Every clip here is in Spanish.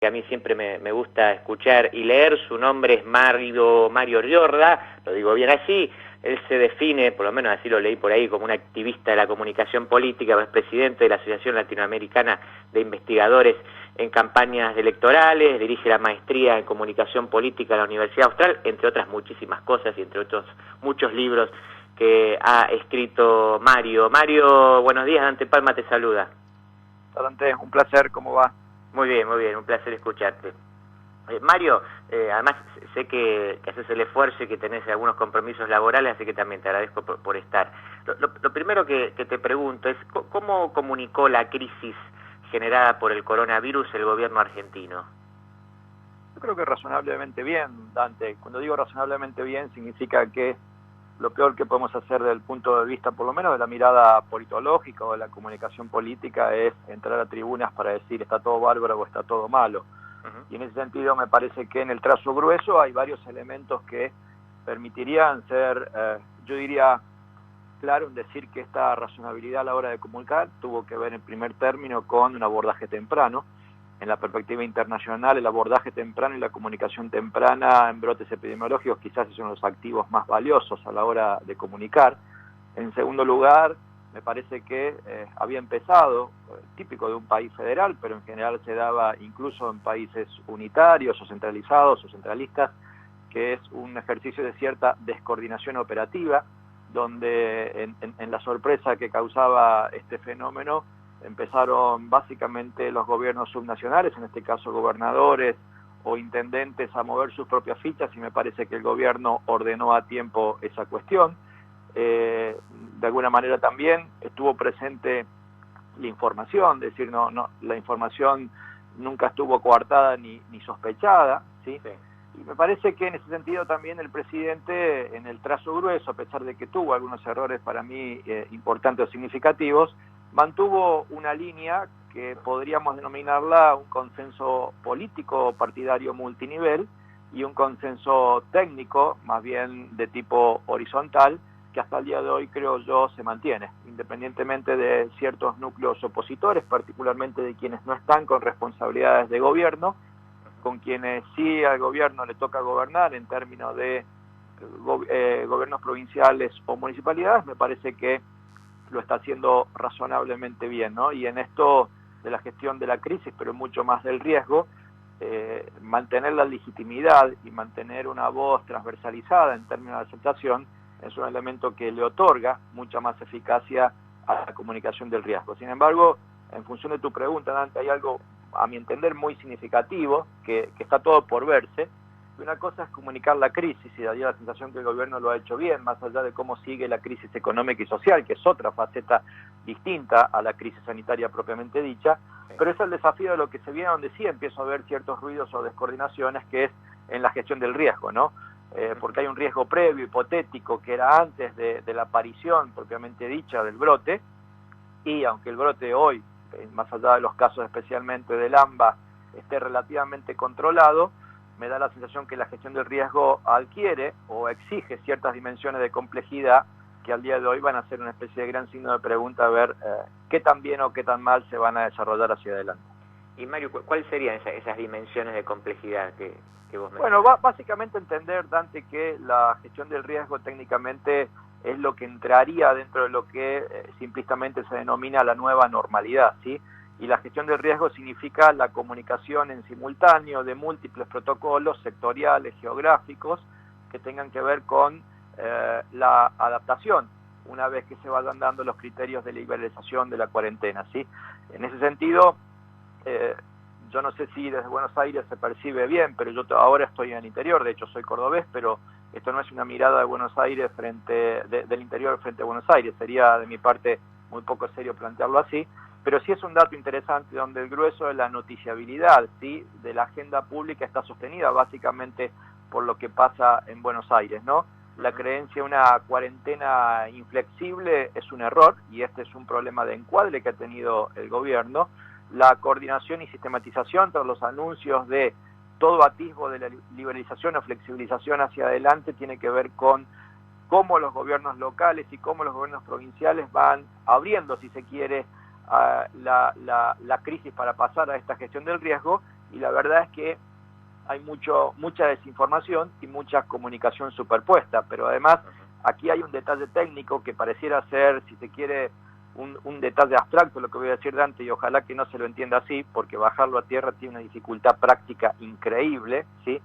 que a mí siempre me gusta escuchar y leer. Su nombre es Mario Riorda, lo digo bien así. Él se define, por lo menos así lo leí por ahí, como un activista de la comunicación política, es presidente de la Asociación Latinoamericana de Investigadores en Campañas Electorales, dirige la maestría en Comunicación Política en la Universidad Austral, entre otras muchísimas cosas y entre otros muchos libros que ha escrito Mario. Mario, buenos días, Dante Palma te saluda. Dante, un placer, ¿cómo va? Muy bien, un placer escucharte. Mario, además sé que haces el esfuerzo y que tenés algunos compromisos laborales, así que también te agradezco por estar. Lo primero que te pregunto es, ¿cómo comunicó la crisis generada por el coronavirus el gobierno argentino? Yo creo que razonablemente bien, Dante. Cuando digo razonablemente bien, significa que lo peor que podemos hacer desde el punto de vista, por lo menos de la mirada politológica o de la comunicación política, es entrar a tribunas para decir está todo bárbaro o está todo malo. Y en ese sentido me parece que en el trazo grueso hay varios elementos que permitirían ser, yo diría, claro en decir que esta razonabilidad a la hora de comunicar tuvo que ver en primer término con un abordaje temprano. En la perspectiva internacional, el abordaje temprano y la comunicación temprana en brotes epidemiológicos quizás son los activos más valiosos a la hora de comunicar. En segundo lugar, me parece que había empezado, típico de un país federal, pero en general se daba incluso en países unitarios o centralizados o centralistas, que es un ejercicio de cierta descoordinación operativa, donde en la sorpresa que causaba este fenómeno, empezaron básicamente los gobiernos subnacionales, en este caso gobernadores o intendentes, a mover sus propias fichas, y me parece que el gobierno ordenó a tiempo esa cuestión. De alguna manera también estuvo presente la información, es decir, la información nunca estuvo coartada ni sospechada, ¿sí? Y me parece que en ese sentido también el presidente, en el trazo grueso, a pesar de que tuvo algunos errores para mí importantes o significativos, mantuvo una línea que podríamos denominarla un consenso político partidario multinivel y un consenso técnico, más bien de tipo horizontal, que hasta el día de hoy, creo yo, se mantiene, independientemente de ciertos núcleos opositores, particularmente de quienes no están con responsabilidades de gobierno, con quienes sí al gobierno le toca gobernar en términos de gobiernos provinciales o municipalidades. Me parece que lo está haciendo razonablemente bien, ¿no? Y en esto de la gestión de la crisis, pero mucho más del riesgo, mantener la legitimidad y mantener una voz transversalizada en términos de aceptación es un elemento que le otorga mucha más eficacia a la comunicación del riesgo. Sin embargo, en función de tu pregunta, Dante, hay algo, a mi entender, muy significativo, que está todo por verse. Una cosa es comunicar la crisis, y daría la sensación que el gobierno lo ha hecho bien, más allá de cómo sigue la crisis económica y social, que es otra faceta distinta a la crisis sanitaria propiamente dicha, pero es el desafío de lo que se viene, donde sí empiezo a ver ciertos ruidos o descoordinaciones, que es en la gestión del riesgo, ¿no? Porque hay un riesgo previo, hipotético, que era antes de la aparición propiamente dicha del brote, y aunque el brote hoy, más allá de los casos especialmente del AMBA, esté relativamente controlado, me da la sensación que la gestión del riesgo adquiere o exige ciertas dimensiones de complejidad que al día de hoy van a ser una especie de gran signo de pregunta a ver qué tan bien o qué tan mal se van a desarrollar hacia adelante. Y Mario, ¿cuáles serían esas dimensiones de complejidad que vos mencionás? Bueno, básicamente entender, Dante, que la gestión del riesgo técnicamente es lo que entraría dentro de lo que simplistamente se denomina la nueva normalidad, ¿sí? Y la gestión del riesgo significa la comunicación en simultáneo de múltiples protocolos sectoriales, geográficos, que tengan que ver con la adaptación, una vez que se vayan dando los criterios de liberalización de la cuarentena, ¿sí? En ese sentido, yo no sé si desde Buenos Aires se percibe bien, pero yo ahora estoy en el interior, de hecho soy cordobés, pero esto no es una mirada de Buenos Aires del interior frente a Buenos Aires, sería de mi parte muy poco serio plantearlo así, pero sí es un dato interesante donde el grueso de la noticiabilidad, ¿sí?, de la agenda pública está sostenida básicamente por lo que pasa en Buenos Aires, ¿no? La creencia en una cuarentena inflexible es un error, y este es un problema de encuadre que ha tenido el gobierno. La coordinación y sistematización tras los anuncios de todo atisbo de la liberalización o flexibilización hacia adelante tiene que ver con cómo los gobiernos locales y cómo los gobiernos provinciales van abriendo, si se quiere, la crisis para pasar a esta gestión del riesgo, y la verdad es que hay mucha desinformación y mucha comunicación superpuesta, pero además aquí hay un detalle técnico que pareciera ser, si se quiere, un detalle abstracto, lo que voy a decir, Dante, y ojalá que no se lo entienda así, porque bajarlo a tierra tiene una dificultad práctica increíble, ¿sí?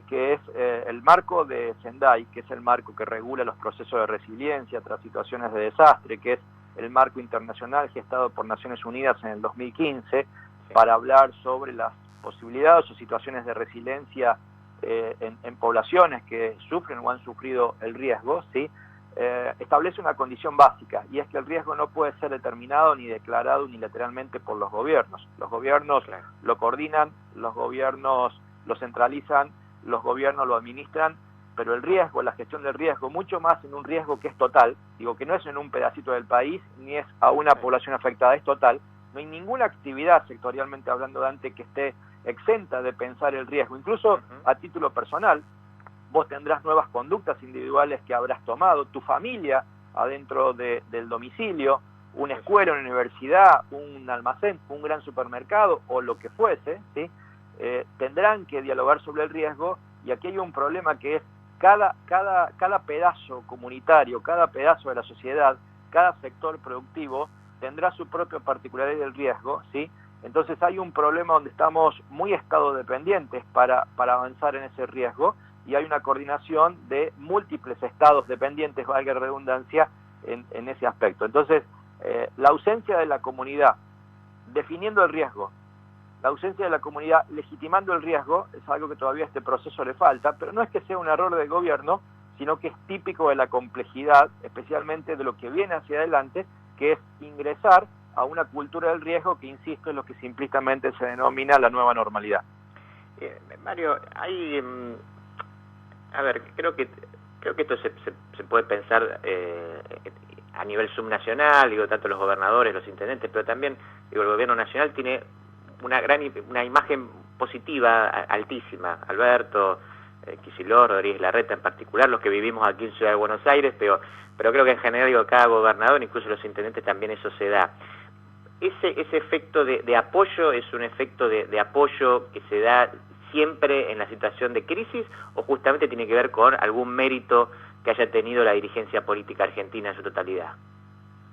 Que es el marco de Sendai, que es el marco que regula los procesos de resiliencia tras situaciones de desastre, que es el marco internacional gestado por Naciones Unidas en el 2015 para hablar sobre las posibilidades o situaciones de resiliencia en poblaciones que sufren o han sufrido el riesgo, ¿sí? Establece una condición básica, y es que el riesgo no puede ser determinado ni declarado unilateralmente por los gobiernos. Los gobiernos lo coordinan, los gobiernos lo centralizan, los gobiernos lo administran, pero el riesgo, la gestión del riesgo, mucho más en un riesgo que es total, digo que no es en un pedacito del país, ni es a una población afectada, es total. No hay ninguna actividad, sectorialmente hablando, Dante, que esté exenta de pensar el riesgo. Incluso a título personal, vos tendrás nuevas conductas individuales que habrás tomado, tu familia adentro del domicilio, una escuela, una universidad, un almacén, un gran supermercado o lo que fuese, ¿sí? Tendrán que dialogar sobre el riesgo, y aquí hay un problema que es cada pedazo comunitario, cada pedazo de la sociedad, cada sector productivo tendrá su propia particularidad del riesgo, ¿sí? Entonces hay un problema donde estamos muy estado dependientes para avanzar en ese riesgo, y hay una coordinación de múltiples estados dependientes, valga la redundancia, en ese aspecto. Entonces, la ausencia de la comunidad definiendo el riesgo, la ausencia de la comunidad legitimando el riesgo, es algo que todavía a este proceso le falta, pero no es que sea un error del gobierno, sino que es típico de la complejidad, especialmente de lo que viene hacia adelante, que es ingresar a una cultura del riesgo que, insisto, es lo que simplistamente se denomina la nueva normalidad. Mario, hay... a ver, creo que esto se puede pensar a nivel subnacional, digo, tanto los gobernadores, los intendentes, pero también digo, el gobierno nacional tiene una imagen positiva altísima. Alberto, Kicillof, Rodríguez Larreta en particular, los que vivimos aquí en Ciudad de Buenos Aires, pero creo que en general, digo, cada gobernador, incluso los intendentes, también eso se da. Ese efecto de apoyo es un efecto de apoyo que se da siempre en la situación de crisis, o justamente tiene que ver con algún mérito que haya tenido la dirigencia política argentina en su totalidad?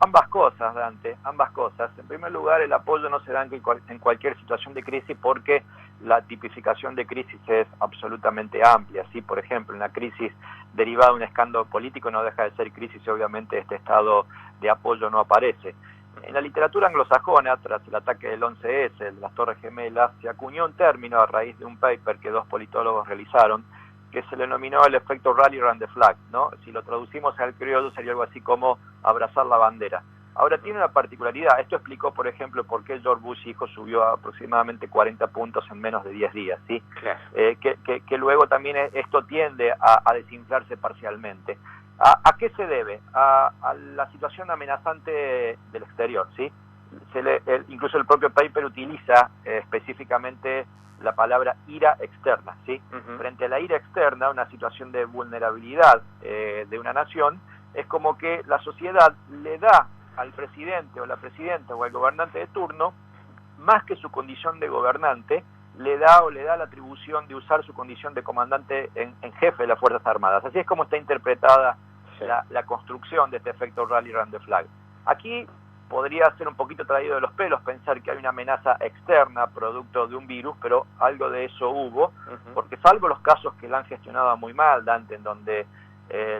Ambas cosas, Dante, ambas cosas. En primer lugar, el apoyo no se da en cualquier situación de crisis, porque la tipificación de crisis es absolutamente amplia, ¿sí? Por ejemplo, una crisis derivada de un escándalo político no deja de ser crisis, y obviamente este estado de apoyo no aparece. En la literatura anglosajona, tras el ataque del 11S, de las Torres Gemelas, se acuñó un término a raíz de un paper que dos politólogos realizaron, que se le denominó el efecto rally around the flag, ¿no? Si lo traducimos al criollo sería algo así como abrazar la bandera. Ahora tiene una particularidad. Esto explicó, por ejemplo, por qué George Bush hijo subió a aproximadamente 40 puntos en menos de 10 días, ¿sí? Claro. Que luego también esto tiende a desinflarse parcialmente. ¿A qué se debe? A la situación amenazante del exterior, ¿sí? Incluso el propio paper utiliza específicamente la palabra ira externa, ¿sí? Frente a la ira externa, una situación de vulnerabilidad de una nación, es como que la sociedad le da al presidente o la presidenta o al gobernante de turno, más que su condición de gobernante, le da la atribución de usar su condición de comandante en jefe de las Fuerzas Armadas. Así es como está interpretada la construcción de este efecto rally around the flag. Aquí podría ser un poquito traído de los pelos pensar que hay una amenaza externa producto de un virus, pero algo de eso hubo, porque salvo los casos que la han gestionado muy mal, Dante, en donde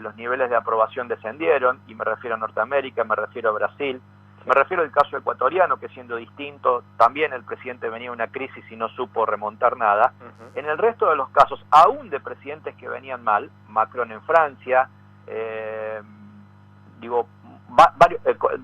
los niveles de aprobación descendieron, y me refiero a Norteamérica, me refiero a Brasil, me refiero al caso ecuatoriano, que siendo distinto, también el presidente venía en una crisis y no supo remontar nada. En el resto de los casos, aún de presidentes que venían mal, Macron en Francia,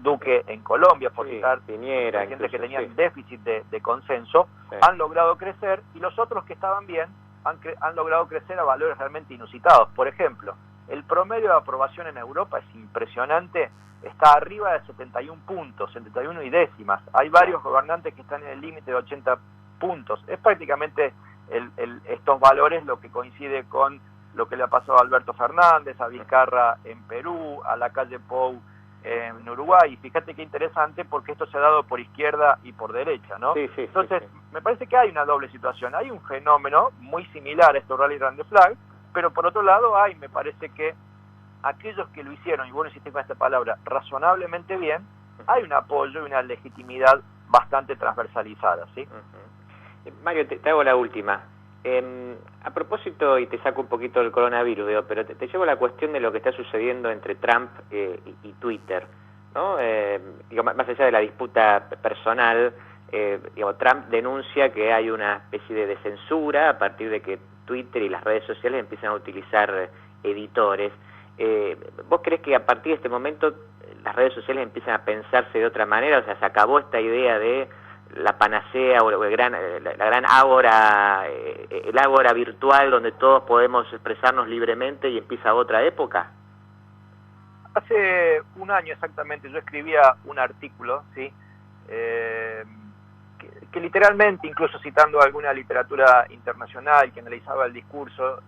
Duque en Colombia, por citar presidentes que tenían déficit de consenso, han logrado crecer, y los otros que estaban bien han logrado crecer a valores realmente inusitados. Por ejemplo, el promedio de aprobación en Europa es impresionante, está arriba de 71 puntos, 71 y décimas. Hay varios gobernantes que están en el límite de 80 puntos. Es prácticamente estos valores lo que coincide con lo que le ha pasado a Alberto Fernández, a Vizcarra en Perú, a Lacalle Pou en Uruguay. Y fíjate qué interesante, porque esto se ha dado por izquierda y por derecha, ¿no? Sí, Entonces, sí. me parece que hay una doble situación. Hay un fenómeno muy similar a estos rally run the flag, pero por otro lado me parece que aquellos que lo hicieron, y vos insistís con esta palabra, razonablemente bien, hay un apoyo y una legitimidad bastante transversalizada, ¿sí? Mario, te hago la última. A propósito, y te saco un poquito del coronavirus, pero te llevo a la cuestión de lo que está sucediendo entre Trump y Twitter, ¿no? Más allá de la disputa personal, Trump denuncia que hay una especie de censura a partir de que Twitter y las redes sociales empiezan a utilizar editores. ¿Vos crees que a partir de este momento las redes sociales empiezan a pensarse de otra manera? O sea, se acabó esta idea de la panacea o la gran ágora, el ágora virtual donde todos podemos expresarnos libremente, y empieza otra época. Hace un año exactamente yo escribía un artículo, ¿sí? Que literalmente, incluso citando alguna literatura internacional que analizaba el discurso,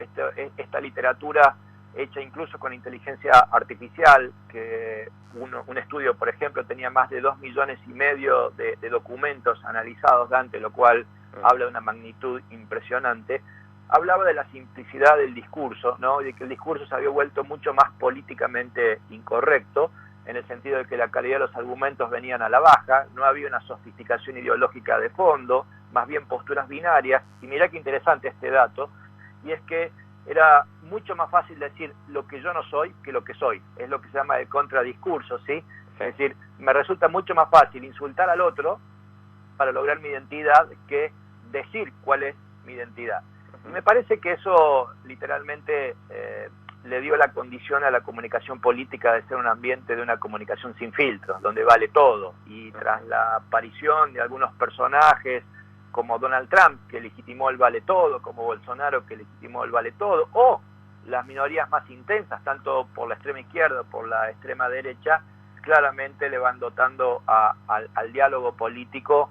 esta literatura hecha incluso con inteligencia artificial, que un estudio, por ejemplo, tenía más de 2,5 millones de documentos analizados, Dante, lo cual habla de una magnitud impresionante, hablaba de la simplicidad del discurso, ¿no? De que el discurso se había vuelto mucho más políticamente incorrecto, en el sentido de que la calidad de los argumentos venían a la baja, no había una sofisticación ideológica de fondo, más bien posturas binarias. Y mirá qué interesante este dato, y es que era mucho más fácil decir lo que yo no soy que lo que soy. Es lo que se llama el contradiscurso, ¿sí? Es decir, me resulta mucho más fácil insultar al otro para lograr mi identidad que decir cuál es mi identidad. Y me parece que eso literalmente le dio la condición a la comunicación política de ser un ambiente de una comunicación sin filtros, donde vale todo. Y tras la aparición de algunos personajes como Donald Trump, que legitimó el vale todo, como Bolsonaro, que legitimó el vale todo, o las minorías más intensas, tanto por la extrema izquierda como por la extrema derecha, claramente le van dotando al diálogo político,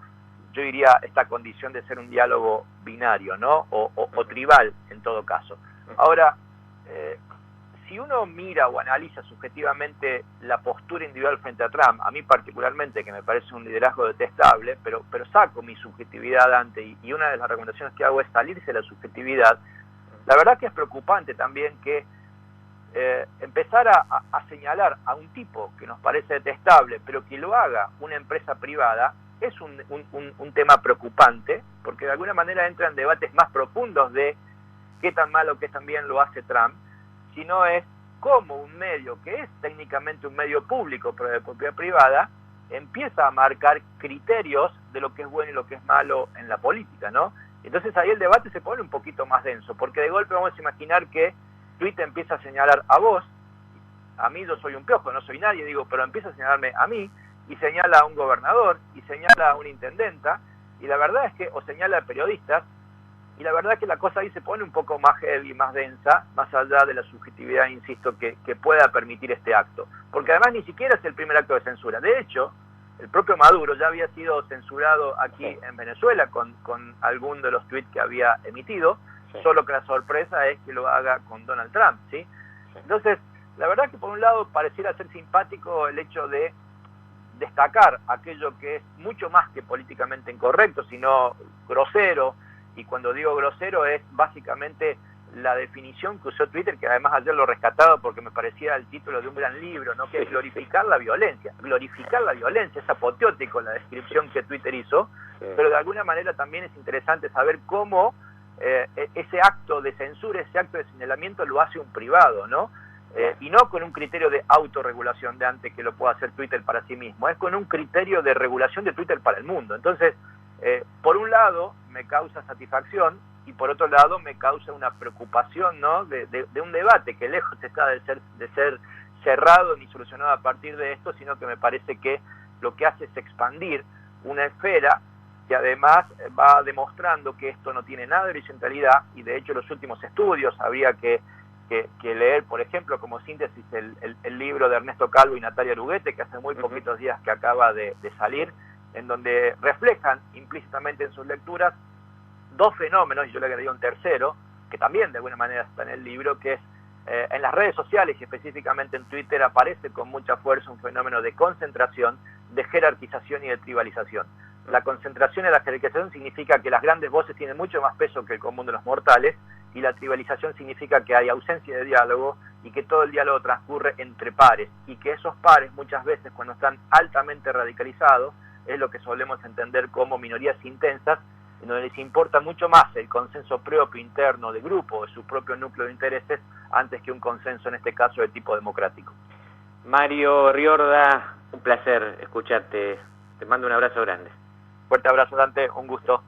yo diría, esta condición de ser un diálogo binario, ¿no? O tribal, en todo caso. Ahora, si uno mira o analiza subjetivamente la postura individual frente a Trump, a mí particularmente, que me parece un liderazgo detestable, pero saco mi subjetividad ante, y una de las recomendaciones que hago es salirse de la subjetividad, la verdad que es preocupante también que empezar a señalar a un tipo que nos parece detestable, pero que lo haga una empresa privada, es un tema preocupante, porque de alguna manera entra en debates más profundos de qué tan malo, qué tan bien lo hace Trump, sino es cómo un medio que es técnicamente un medio público pero de propiedad privada empieza a marcar criterios de lo que es bueno y lo que es malo en la política, ¿no? Entonces ahí el debate se pone un poquito más denso, porque de golpe vamos a imaginar que Twitter empieza a señalar a vos, a mí yo soy un piojo, no soy nadie, digo, pero empieza a señalarme a mí, y señala a un gobernador, y señala a una intendenta, y la verdad es que, o señala a periodistas, y la verdad es que la cosa ahí se pone un poco más heavy, más densa, más allá de la subjetividad, insisto, que pueda permitir este acto. Porque además ni siquiera es el primer acto de censura. De hecho, el propio Maduro ya había sido censurado aquí en Venezuela con algún de los tweets que había emitido, solo que la sorpresa es que lo haga con Donald Trump, ¿sí? Entonces, la verdad que por un lado pareciera ser simpático el hecho de destacar aquello que es mucho más que políticamente incorrecto, sino grosero. Y cuando digo grosero es básicamente la definición que usó Twitter, que además ayer lo he rescatado porque me parecía el título de un gran libro, ¿no? Que es glorificar la violencia. Glorificar la violencia, es apoteótico la descripción que Twitter hizo, pero de alguna manera también es interesante saber cómo ese acto de censura, ese acto de señalamiento lo hace un privado, ¿no? Y no con un criterio de autorregulación de antes que lo pueda hacer Twitter para sí mismo, es con un criterio de regulación de Twitter para el mundo. Entonces, por un lado me causa satisfacción y por otro lado me causa una preocupación, ¿no? de un debate que lejos está de ser cerrado ni solucionado a partir de esto, sino que me parece que lo que hace es expandir una esfera que además va demostrando que esto no tiene nada de horizontalidad, y de hecho los últimos estudios habría que leer, por ejemplo, como síntesis el libro de Ernesto Calvo y Natalia Aruguete, que hace muy poquitos días que acaba de salir, en donde reflejan implícitamente en sus lecturas dos fenómenos, y yo le agregué un tercero, que también de alguna manera está en el libro, que es En las redes sociales y específicamente en Twitter aparece con mucha fuerza un fenómeno de concentración, de jerarquización y de tribalización. La concentración y la jerarquización significa que las grandes voces tienen mucho más peso que el común de los mortales, y la tribalización significa que hay ausencia de diálogo y que todo el diálogo transcurre entre pares, y que esos pares muchas veces, cuando están altamente radicalizados, es lo que solemos entender como minorías intensas, en donde les importa mucho más el consenso propio interno de grupo, de su propio núcleo de intereses, antes que un consenso, en este caso, de tipo democrático. Mario Riorda, un placer escucharte. Te mando un abrazo grande. Fuerte abrazo, Dante, un gusto.